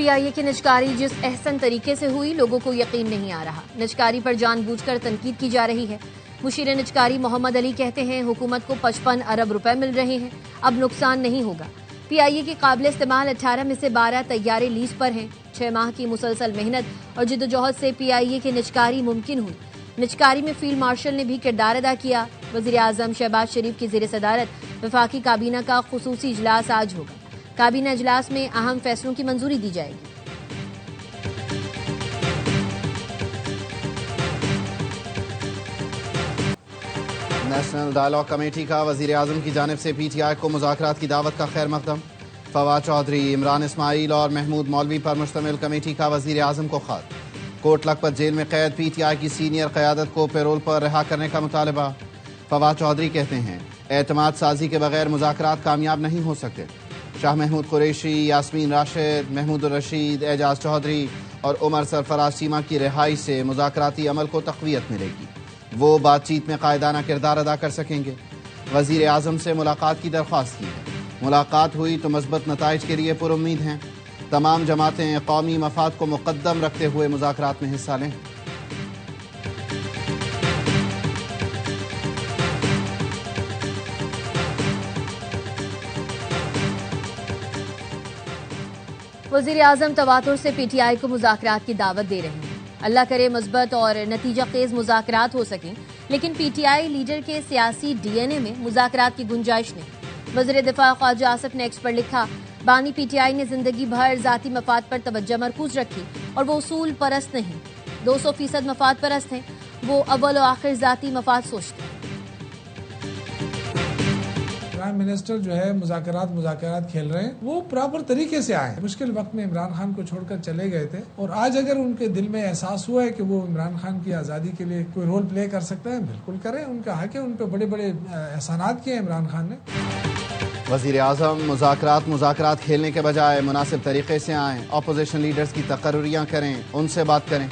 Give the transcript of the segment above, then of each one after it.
PIA की निजकारी जिस एहसन तरीके से हुई, लोगों को यकीन नहीं आ रहा। निजकारी पर जानबूझकर तनकीद की जा रही है। मुशीर निजकारी मोहम्मद अली कहते हैं, हुकूमत को 55 अरब रुपए मिल रहे हैं, अब नुकसान नहीं होगा। पीआईए की काबिल इस्तेमाल 18 में से 12 तैयारे लीज पर हैं। 6 माह की मुसलसल मेहनत और जिद्दोजहद से पीआईए की निजकारी मुमकिन हुई। निजकारी में फील्ड मार्शल ने भी किरदार अदा किया। वजीर आजम शहबाज शरीफ की ज़ेर सदारत वफाकी काबीना का खुसूसी इजलास आज होगा। काबीना इजलास में अहम फैसलों की मंजूरी दी जाएगी। नेशनल डायलॉग कमेटी का वजीर आजम की जानिब से पीटीआई को मुज़ाकरात की दावत का खैर मकदम। फवाद चौधरी, इमरान इस्माइल और महमूद मौलवी पर मुश्तमिल कमेटी का वजीर आजम को खत। कोट लखपत जेल में कैद पीटीआई की सीनियर क़यादत को पैरोल पर रिहा करने का मुतालबा। फवाद चौधरी कहते हैं, एतमाद साजी के बगैर मुज़ाकरात कामयाब नहीं हो सकते। शाह महमूद कुरैशी, यास्मीन राशिद, महमूद रशीद, एजाज चौधरी और उमर सरफराज चीमा की रिहाई से मुज़ाकराती अमल को तक़वियत मिलेगी। वो बातचीत में कायदाना किरदार अदा कर सकेंगे। वज़ीर आज़म से मुलाकात की दरख्वास्त की है। मुलाकात हुई तो मज़बूत नताइज के लिए पुरुम्मीद हैं। तमाम जमातें कौमी मफाद को मुक़द्दम रखते हुए मुज़ाकरात में हिस्सा लें। वज़ीर आज़म तवातुर से पीटीआई को मुज़ाकरात की दावत दे रहे हैं। अल्लाह करे मज़बूत और नतीजा खेज मुज़ाकरात हो सकें, लेकिन पीटीआई लीडर के सियासी डीएनए में मुज़ाकरात की गुंजाइश नहीं। वज़ीर दिफा ख्वाजा आसिफ ने एक्स पर लिखा, बानी पीटीआई ने जिंदगी भर जाती मफाद पर तवज्जो मरकूज रखी और वो उसूल परस्त नहीं, 200% मफाद परस्त हैं। वो अव्वल और आखिर जाती मफाद सोचते हैं। प्राइम मिनिस्टर जो है मुज़ाकरात खेल रहे हैं, वो प्रॉपर तरीके से आए। मुश्किल वक्त में इमरान खान को छोड़कर चले गए थे और आज अगर उनके दिल में एहसास हुआ है कि वो इमरान खान की आज़ादी के लिए कोई रोल प्ले कर सकता है, बिल्कुल करें, उनका हक है। उन पर बड़े बड़े एहसानात किए इमरान खान ने। वज़ीर आज़म मुज़ाकरात खेलने के बजाय मुनासिब तरीके से आएँ, अपोजिशन लीडर्स की तकर्रियाँ करें, उनसे बात करें।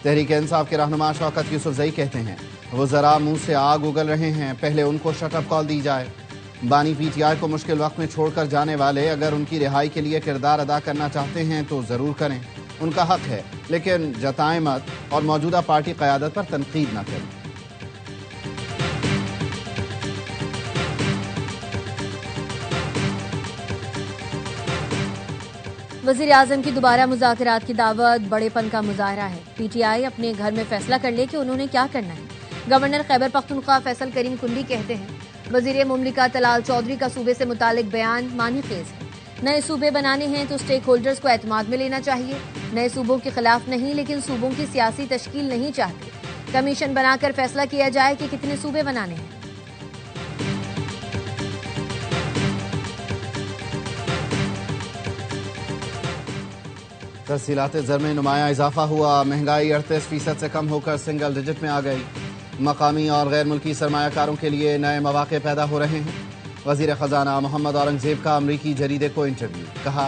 तहरीक इंसाफ के रहनुमा शौकत यूसुफजई कहते हैं, वो ज़रा मुँह से आग उगल रहे हैं, पहले उनको शटअप कॉल दी जाए। बानी पीटीआई को मुश्किल वक्त में छोड़कर जाने वाले अगर उनकी रिहाई के लिए किरदार अदा करना चाहते हैं तो ज़रूर करें, उनका हक है, लेकिन जताएं मत और मौजूदा पार्टी क़यादत पर तनकीद न करें। वज़ीर आज़म की दोबारा मुज़ाकरात की दावत बड़ेपन का मुजाहरा है। पीटीआई अपने घर में फैसला कर ले कि उन्होंने क्या करना है। गवर्नर खैबर पख्तूनख्वा फैसल करीम कुंडी कहते हैं, वज़ीर मुमलिकत तलाल चौधरी का सूबे से मुतालिक बयान मानी खेज है। नए सूबे बनाने हैं तो स्टेक होल्डर्स को एतमाद में लेना चाहिए। नए सूबों के खिलाफ नहीं, लेकिन सूबों की सियासी तश्कील नहीं चाहते। कमीशन बनाकर फैसला किया जाए कि कितने सूबे बनाने हैं। तफसीलात ज़र में नुमाया इजाफा हुआ। महंगाई 38% से कम होकर सिंगल डिजिट में आ गई। मकामी और गैर मुल्की सरमायाकारों के लिए नए मौक़े पैदा हो रहे हैं। वज़ीर ख़जाना मोहम्मद औरंगज़ेब का अमरीकी जरीदे को इंटरव्यू। कहा,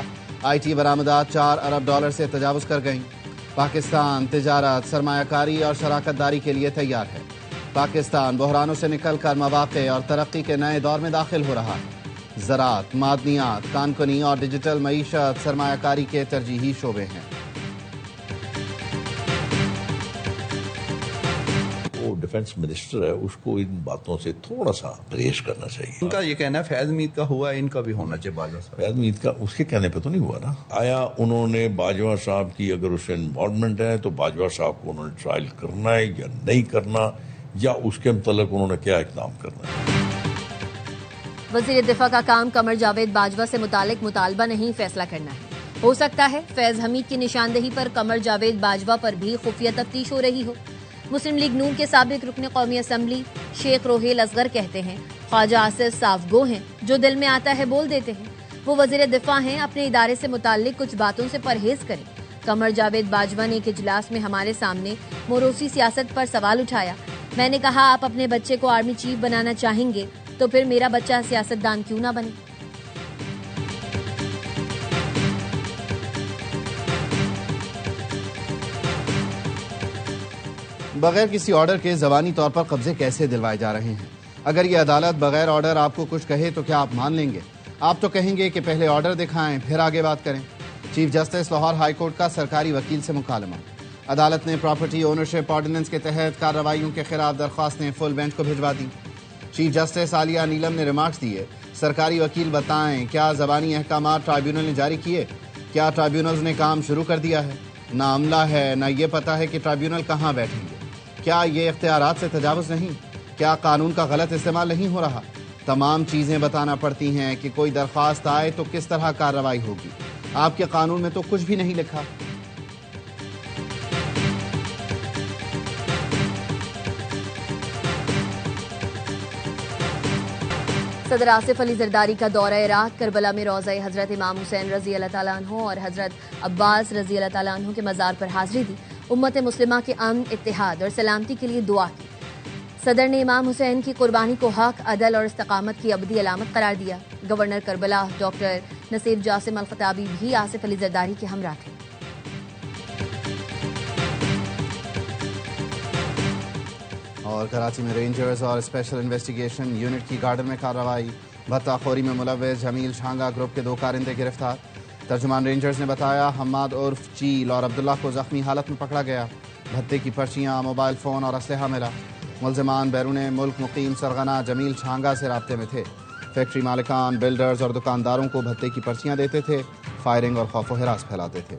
IT बरामदात $4 अरब से तजावुज़ कर गईं। पाकिस्तान तिजारत, सरमायाकारी और शराकत दारी के लिए तैयार है। पाकिस्तान बहरानों से निकल कर मौक़े और तरक्की के नए दौर में दाखिल हो रहा है। ज़राअत, मादनियात, कानकुनी और डिजिटल मईशत सरमायाकारी के तरजीही शोबे हैं। डिफेंस मिनिस्टर है, उसको इन बातों से थोड़ा सा परहेज करना चाहिए। उनका ये कहना है फैज मीद का हुआ, इनका भी होना चाहिए। बाजवा साहब, फैज मीद का उसके कहने पे तो नहीं हुआ ना। आया उन्होंने बाजवा साहब की अगर उससे इन्वॉल्वमेंट है तो बाजवा साहब को उन्होंने ट्रायल करना है या नहीं करना, या उसके मुतल्लिक उन्होंने क्या इक़दाम करना है। वज़ीर दिफा का काम कमर जावेद बाजवा से मुतालिक मुतालबा नहीं, फैसला करना है। हो सकता है फैज हमीद की निशानदेही पर कमर जावेद बाजवा पर भी खुफिया तफ्तीश हो रही हो। मुस्लिम लीग नून के साबिक रुकन कौमी असम्बली शेख रोहेल असगर कहते हैं, ख्वाजा आसिफ साफ गो हैं, जो दिल में आता है बोल देते हैं। वो वज़ीर दिफा हैं, अपने इदारे से मुताल्लिक कुछ बातों से परहेज करें। कमर जावेद बाजवा ने एक इजलास में हमारे सामने मोरोसी सियासत पर सवाल उठाया। मैंने कहा, आप अपने बच्चे को आर्मी चीफ बनाना चाहेंगे तो फिर मेरा बच्चा सियासतदान क्यों ना बने। बगैर किसी ऑर्डर के ज़बानी तौर पर कब्जे कैसे दिलवाए जा रहे हैं। अगर ये अदालत बगैर ऑर्डर आपको कुछ कहे तो क्या आप मान लेंगे? आप तो कहेंगे कि पहले ऑर्डर दिखाएं फिर आगे बात करें। Chief justice Lahore high court का सरकारी वकील से मुकालमा। अदालत ने प्रॉपर्टी ओनरशिप ऑर्डिनेंस के तहत कार्रवाइयों के खिलाफ दरख्वास्तें फुल बेंच को भिजवा दी। चीफ जस्टिस आलिया नीलम ने रिमार्क्स दिए, सरकारी वकील बताएं क्या ज़बानी अहकाम ट्राइब्यूनल ने जारी किए, क्या ट्राइब्यूनल्स ने काम शुरू कर दिया है, ना अमला है ना ये पता है कि ट्राइब्यूनल कहाँ बैठेंगे, क्या ये इख्तियारात से तजावुज़ नहीं, क्या कानून का गलत इस्तेमाल नहीं हो रहा। तमाम चीज़ें बताना पड़ती हैं कि कोई दरख्वास्त आए तो किस तरह कार्रवाई होगी। आपके कानून में तो कुछ भी नहीं लिखा। सदर आसिफ अली जरदारी का दौरा इराक, करबला में रोज़ा हज़रत इमाम हुसैन रज़ी अल्लाह ताला अन्हु और हज़रत अब्बास रज़ी अल्लाह ताला अन्हु के मज़ार पर हाज़िरी दी। उम्मत मुस्लिमा के अमन, इत्तेहाद और सलामती के लिए दुआ की। सदर ने इमाम हुसैन की कुर्बानी को हक, अदल और इस्तकामत की अबदी अलामत करार दिया। गवर्नर करबला डॉक्टर नसीब जासिम अल खताबी भी आसिफ अली जरदारी के हमरा थे। और कराची में रेंजर्स और स्पेशल इन्वेस्टिगेशन यूनिट की गार्डन में कार्रवाई। भत्ताखोरी में मुलव्वस जमील छांगा ग्रुप के 2 कारिंदे गिरफ्तार। तर्जुमान रेंजर्स ने बताया हम्माद उर्फ चील और अब्दुल्ला को जख्मी हालत में पकड़ा गया। भत्ते की पर्चियाँ, मोबाइल फ़ोन और असलहा मिला। मुलजमान बैरून मुल्क मुकीम सरगना जमील छांगा से राब्ते में थे। फैक्ट्री मालिकान, बिल्डर्स और दुकानदारों को भत्ते की पर्चियाँ देते थे, फायरिंग और खौफ व हिरास फैलाते थे।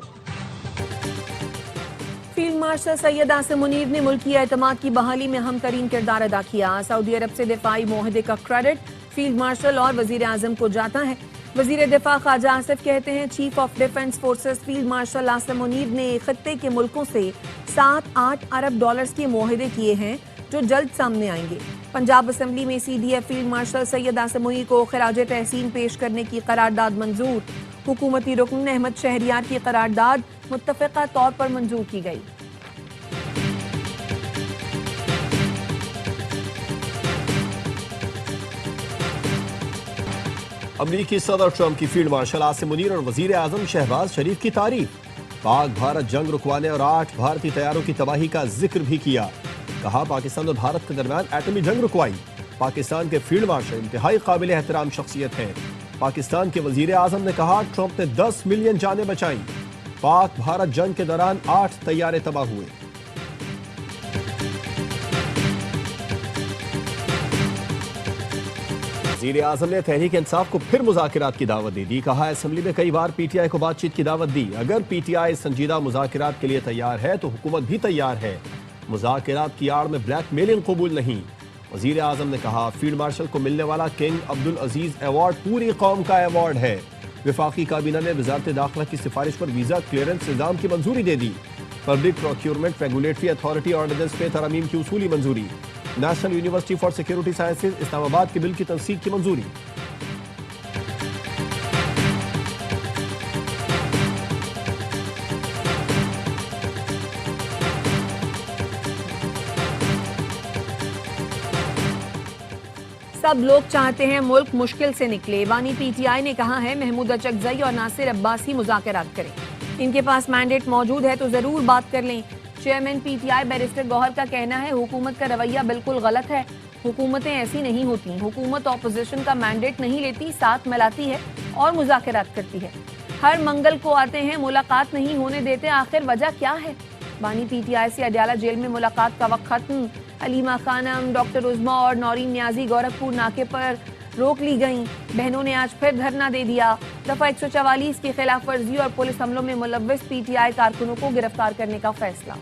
फील्ड मार्शल सैयद आसिम मुनीर ने मुल्की एतमाद की बहाली में अहम तरीन किरदार अदा किया। सऊदी अरब से दिफाई मुआहदे का क्रेडिट फील्ड मार्शल और वजीर आजम को जाता है। वजीर दिफा ख्वाजा आसिफ कहते हैं chief of defence forces field marshal Asim Munir ने खत्ते के मुल्कों से 7-8 अरब डॉलर्स के मुआहदे किए हैं जो जल्द सामने आएंगे। पंजाब असेंबली में CDF field marshal Syed Asim Munir को खिराज तहसीन पेश करने की करारदाद मंजूर। हुकूमती रुकन अहमद शहरियार की करारदाद मुत्तफ़िक़ा तौर पर मंजूर की गई। अमरीकी सदर ट्रंप की फील्ड मार्शल आसिम मुनीर और वजीर आजम शहबाज शरीफ की तारीफ। पाक भारत जंग रुकवाने और 8 भारतीय तैयारों की तबाही का जिक्र भी किया। कहा पाकिस्तान और भारत के दरमियान एटमी जंग रुकवाई। पाकिस्तान के फील्ड मार्शल इंतहाई काबिल एहतराम शख्सियत हैं। पाकिस्तान के वजीर आजम ने कहा ट्रंप ने 10 मिलियन जानें बचाई। पाक भारत जंग के दौरान 8 तैयारे तबाह हुए। वजीर आजम ने तहरीक इंसाफ को फिर मुज़ाकरात की दावत दे दी। कहा असेंबली में कई बार PTI को बातचीत की दावत दी। अगर PTI संजीदा मुज़ाकरात के लिए तैयार है तो हुकूमत भी तैयार है। मुज़ाकरात की आड़ में ब्लैकमेलिंग कबूल नहीं। वजीर आजम ने कहा फील्ड मार्शल को मिलने वाला किंग अब्दुल अजीज अवार्ड पूरी कौम का अवार्ड है। वफाकी काबीना ने वजारत दाखिला की सिफारिश पर वीजा क्लियरेंस निज़ाम की मंजूरी दे दी। Public procurement regulatory authority ordinance पे तरमीम की उसूली मंजूरी। National university for security sciences Islamabad के बिल की तनसीब की मंजूरी। सब लोग चाहते हैं मुल्क मुश्किल से निकले। बानी PTI ने कहा है महमूद अचकजई और नासिर अब्बास ही मुज़ाकरात करें। इनके पास मैंडेट मौजूद है तो जरूर बात कर लें। चेयरमैन PTI बैरिस्टर गौहर का कहना है हुकूमत का रवैया बिल्कुल गलत है। हुकूमतें ऐसी नहीं होती। हुकूमत ऑपोजिशन का मैंडेट नहीं लेती, साथ मिलाती है और मुज़ाकरात करती है। हर मंगल को आते हैं, मुलाकात नहीं होने देते, आखिर वजह क्या है। बानी PTI से अडयाला जेल में मुलाकात का वक्त खत्म। अलीमा खानम, डॉक्टर उज़मा और नौरीन न्याजी गोरखपुर नाके पर रोक ली गईं। बहनों ने आज फिर धरना दे दिया। दफा 144 की खिलाफ वर्जी और पुलिस हमलों में मुलव्वस PTI कारकुनों को गिरफ्तार करने का फैसला।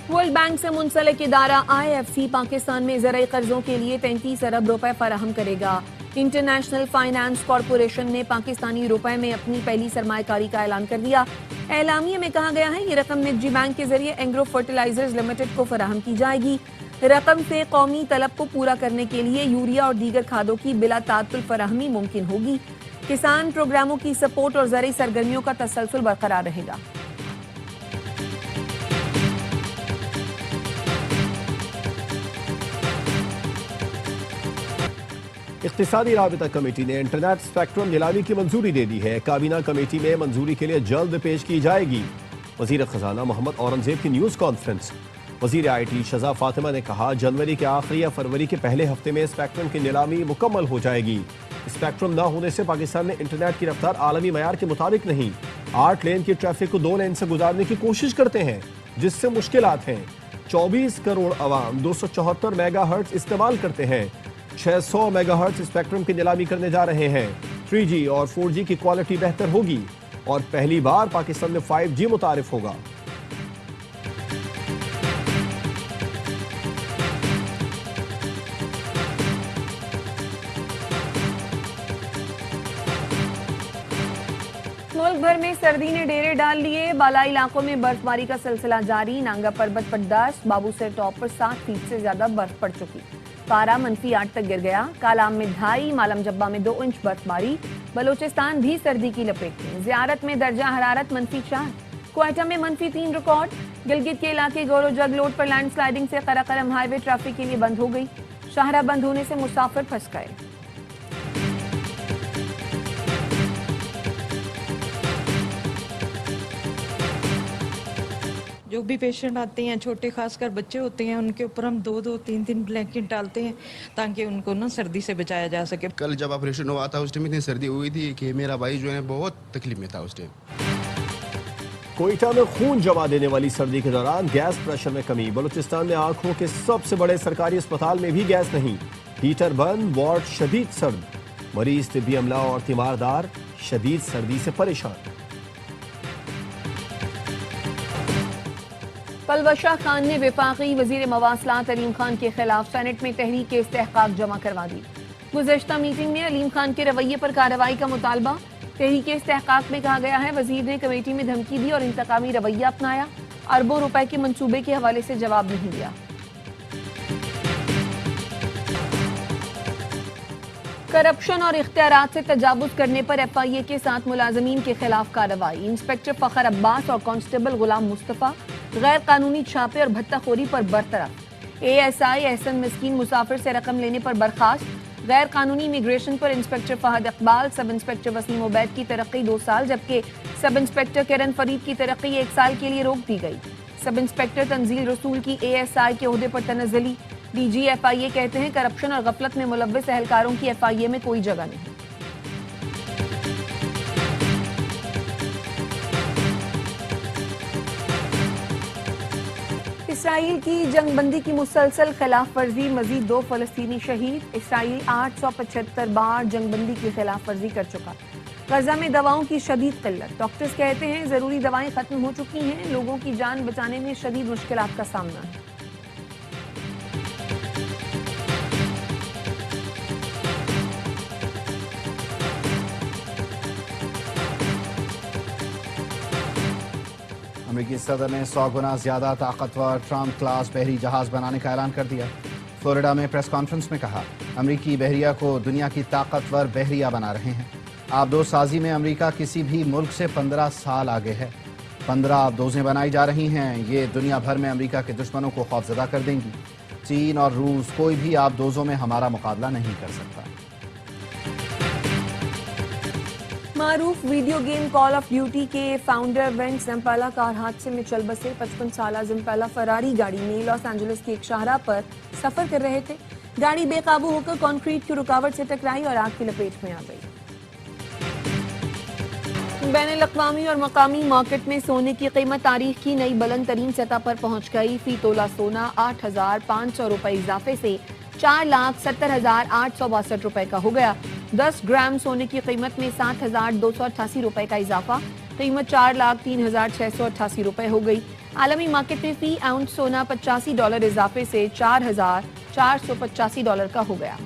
वर्ल्ड बैंक से मुंसलिक इदारा IFC पाकिस्तान में ज़राई कर्जों के लिए 35 अरब रुपए फराहम करेगा। इंटरनेशनल फाइनेंस कॉरपोरेशन ने पाकिस्तानी रुपए में अपनी पहली सरमायाकारी का ऐलान कर दिया। एलामिये में कहा गया है ये रकम निजी बैंक के जरिए एंग्रो फर्टिलाइजर्स लिमिटेड को फराहम की जाएगी। रकम से कौमी तलब को पूरा करने के लिए यूरिया और दीगर खादों की बिला तातुल फराहमी मुमकिन होगी। किसान प्रोग्रामों की सपोर्ट और ज़राई सरगर्मियों का तसलसल बरकरार रहेगा। इख्तिसादी राबिता कमेटी ने इंटरनेट स्पेक्ट्रम नीलामी की मंजूरी दे दी है। काबीना कमेटी में मंजूरी के लिए जल्द पेश की जाएगी। वजीर खजाना मोहम्मद औरंगजेब की न्यूज़ कॉन्फ्रेंस। वजीर IT शजा फातिमा ने कहा जनवरी के आखिरी या फरवरी के पहले हफ्ते में स्पेक्ट्रम की नीलामी मुकम्मल हो जाएगी। स्पेक्ट्रम न होने से पाकिस्तान में इंटरनेट की रफ्तार आलमी मयार के मुताबिक नहीं। 8 लेन की ट्रैफिक को 2 लेन से गुजारने की कोशिश करते हैं, जिससे मुश्किलात हैं। 24 करोड़ अवाम 274 मेगाहर्ट्ज इस्तेमाल करते हैं। 600 मेगाहर्ट्ज स्पेक्ट्रम की नीलामी करने जा रहे हैं। 3G और 4G की क्वालिटी बेहतर होगी और पहली बार पाकिस्तान में 5G मुतारिफ होगा। मुल्क भर में सर्दी ने डेरे डाल लिए। बालाई इलाकों में बर्फबारी का सिलसिला जारी। नांगा पर्वत पर 10, बाबूसर टॉप पर 7 फीट से ज्यादा बर्फ पड़ चुकी। पारा -8 तक गिर गया। कालाम में 2.5, मालम जब्बा में 2 इंच बर्फबारी। बलोचिस्तान भी सर्दी की लपेट में। ज़ियारत में दर्जा हरारत -4। क्वेटा में -3 रिकॉर्ड। गिलगित के इलाके गोरो जग लोड पर लैंडस्लाइडिंग से कराकरम हाईवे ट्रैफिक के लिए बंद हो गई। शाहरा बंद होने से मुसाफिर फंस गए। जो भी पेशेंट आते हैं, छोटे खासकर बच्चे होते हैं, उनके ऊपर हम 2-2, 3-3 ब्लैंकेट डालते हैं ताकि उनको ना सर्दी से बचाया जा सके। कल जब ऑपरेशन हुआ था उस टाइम इतनी सर्दी हुई थी कि मेरा भाई जो है बहुत तकलीफ में था उस टाइम। कोयटा में खून जमा देने वाली सर्दी के दौरान गैस प्रेशर में कमी। बलूचिस्तान में आंखों के सबसे बड़े सरकारी अस्पताल में भी गैस नहीं। हीटर बंद, वार्ड शदीद सर्द। मरीज, तिब्बी अमला और तीमारदार शदीद सर्दी से परेशान। पलवशा खान ने वफाकी वजीर मवासलात अलीम खान के खिलाफ सेनेट में तहरीक इस्तेहकाक जमा करवा दी। गुज़श्ता मीटिंग में अलीम खान के रवैये पर कार्रवाई का मुतालबा। तहरीक इस्तेहकाक में कहा गया है वजीर ने कमेटी में धमकी दी और इंतकामी रवैया अपनाया। अरबों रुपए के मंसूबे के हवाले से जवाब नहीं दिया। करप्शन और इख्तियारात से तजावुज करने पर FIA के 7 मुलाजमीन के खिलाफ कार्रवाई। इंस्पेक्टर फखर अब्बास और कांस्टेबल गुलाम मुस्तफा गैर कानूनी छापे और भत्ताखोरी पर बरतरफ। ASI एहसन मिस्कीन मुसाफिर से रकम लेने पर बर्खास्त। गैर कानूनी इमिग्रेशन पर inspector Fahad Iqbal, sub inspector Wasim Ubaid की तरक्की 2 साल, जबकि सब इंस्पेक्टर किरण फरीद की तरक्की 1 साल के लिए रोक दी गई। सब इंस्पेक्टर तंजील रसूल की ASI के ओहदे पर तनज़्ज़ुली। DG FIA कहते हैं करप्शन और गफलत में मुलव्वस एहलकारों की FIA में कोई जगह नहीं। इसराइल की जंगबंदी की मुसलसल खिलाफ वर्जी, मजीद 2 फलस्तीनी शहीद। इसराइल 875 बार जंगबंदी की खिलाफ वर्जी कर चुका। गजा में दवाओं की शदीद किल्लत। डॉक्टर्स कहते हैं जरूरी दवाएं खत्म हो चुकी हैं। लोगों की जान बचाने में शदीद मुश्किलात का सामना है। अमेरिकी सदर ने 100 गुना ज्यादा ताकतवर ट्रम्प क्लास बहरी जहाज बनाने का ऐलान कर दिया। फ्लोरिडा में प्रेस कॉन्फ्रेंस में कहा अमेरिकी बहरिया को दुनिया की ताकतवर बहरिया बना रहे हैं। आबदोसाजी में अमेरिका किसी भी मुल्क से 15 साल आगे है। 15 आबदोजें बनाई जा रही हैं। ये दुनिया भर में अमेरिका के दुश्मनों को खौफजदा कर देंगी। चीन और रूस कोई भी आबदोजों में हमारा मुकाबला नहीं कर सकता। मारूफ video game call of duty के फाउंडर वेंट ज़म्पाला कार हादसे में चल बसे। 55 साला ज़म्पाला फरारी गाड़ी में लॉस एंजलिस के एक शाहराह पर सफर कर रहे थे। गाड़ी बेकाबू होकर कंक्रीट की रुकावट से टकराई और आग की लपेट में आ गई। बैनुल-अक़वामी और मकामी मार्केट में सोने की कीमत तारीख की नई बुलंद तरीन सतह पर पहुंच गई। फी तोला सोना 8,500 रुपए इजाफे से 4,70,862 रुपए का हो गया। 10 ग्राम सोने की कीमत में 7,288 रुपए का इजाफा। कीमत $4,03,688 रुपए हो गई। आलमी मार्केट में फी आउंस सोना $85 इजाफे से $4,485 का हो गया।